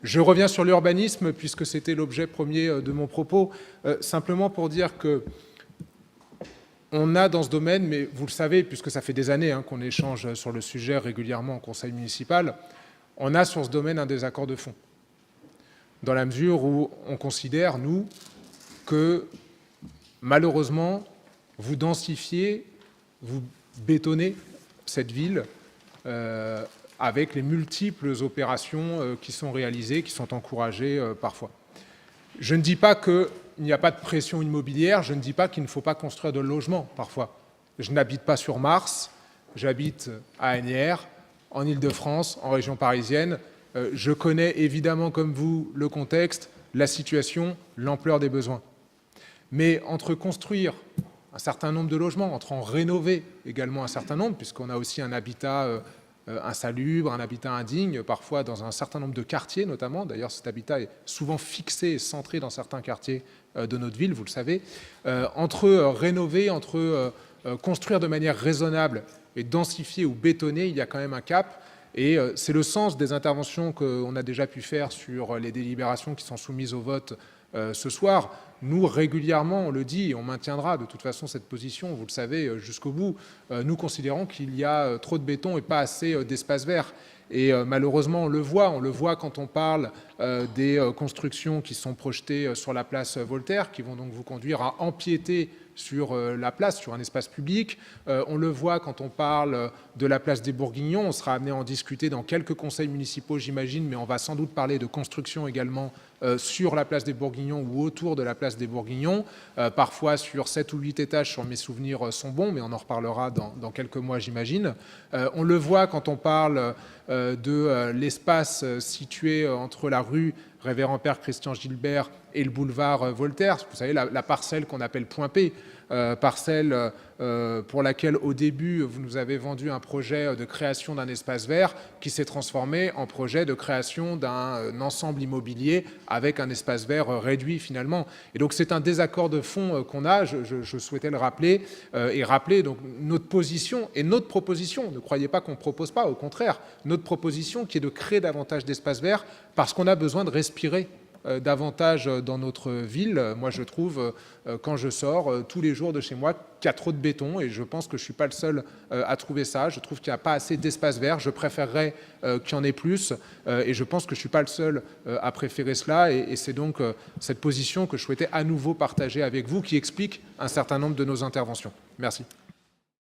Je reviens sur l'urbanisme, puisque c'était l'objet premier de mon propos, simplement pour dire que on a dans ce domaine, mais vous le savez, puisque ça fait des années qu'on échange sur le sujet régulièrement au conseil municipal, on a sur ce domaine un désaccord de fond, dans la mesure où on considère, nous, que malheureusement, vous densifiez, vous bétonnez cette ville avec les multiples opérations qui sont réalisées, qui sont encouragées parfois. Je ne dis pas qu'il n'y a pas de pression immobilière, je ne dis pas qu'il ne faut pas construire de logements parfois. Je n'habite pas sur Mars, j'habite à Asnières, en Île-de-France, en région parisienne. Je connais évidemment comme vous le contexte, la situation, l'ampleur des besoins. Mais entre construire un certain nombre de logements, entre en rénover également un certain nombre, puisqu'on a aussi un habitat insalubre, un habitat indigne, parfois dans un certain nombre de quartiers notamment. D'ailleurs, cet habitat est souvent fixé et centré dans certains quartiers de notre ville, vous le savez. Entre rénover, entre construire de manière raisonnable et densifier ou bétonner, il y a quand même un cap. Et c'est le sens des interventions qu'on a déjà pu faire sur les délibérations qui sont soumises au vote ce soir. Nous, régulièrement, on le dit, et on maintiendra de toute façon cette position, vous le savez, jusqu'au bout, nous considérons qu'il y a trop de béton et pas assez d'espace vert. Et malheureusement, on le voit quand on parle des constructions qui sont projetées sur la place Voltaire, qui vont donc vous conduire à empiéter sur la place, sur un espace public. On le voit quand on parle de la place des Bourguignons. On sera amené à en discuter dans quelques conseils municipaux, j'imagine, mais on va sans doute parler de construction également sur la place des Bourguignons ou autour de la place des Bourguignons, parfois sur 7 ou 8 étages, si mes souvenirs sont bons, mais on en reparlera dans quelques mois, j'imagine. On le voit quand on parle de l'espace situé entre la rue Révérend-Père Christian Gilbert et le boulevard Voltaire, vous savez, la parcelle qu'on appelle Point P, parcelle pour laquelle au début vous nous avez vendu un projet de création d'un espace vert qui s'est transformé en projet de création d'un ensemble immobilier avec un espace vert réduit finalement. Et donc c'est un désaccord de fond qu'on a, je souhaitais le rappeler, et rappeler donc notre position et notre proposition. Ne croyez pas qu'on ne propose pas, au contraire, notre proposition qui est de créer davantage d'espaces verts parce qu'on a besoin de respirer davantage dans notre ville. Moi, je trouve, quand je sors tous les jours de chez moi, qu'il y a trop de béton et je pense que je ne suis pas le seul à trouver ça. Je trouve qu'il n'y a pas assez d'espace vert. Je préférerais qu'il y en ait plus et je pense que je ne suis pas le seul à préférer cela et c'est donc cette position que je souhaitais à nouveau partager avec vous qui explique un certain nombre de nos interventions. Merci.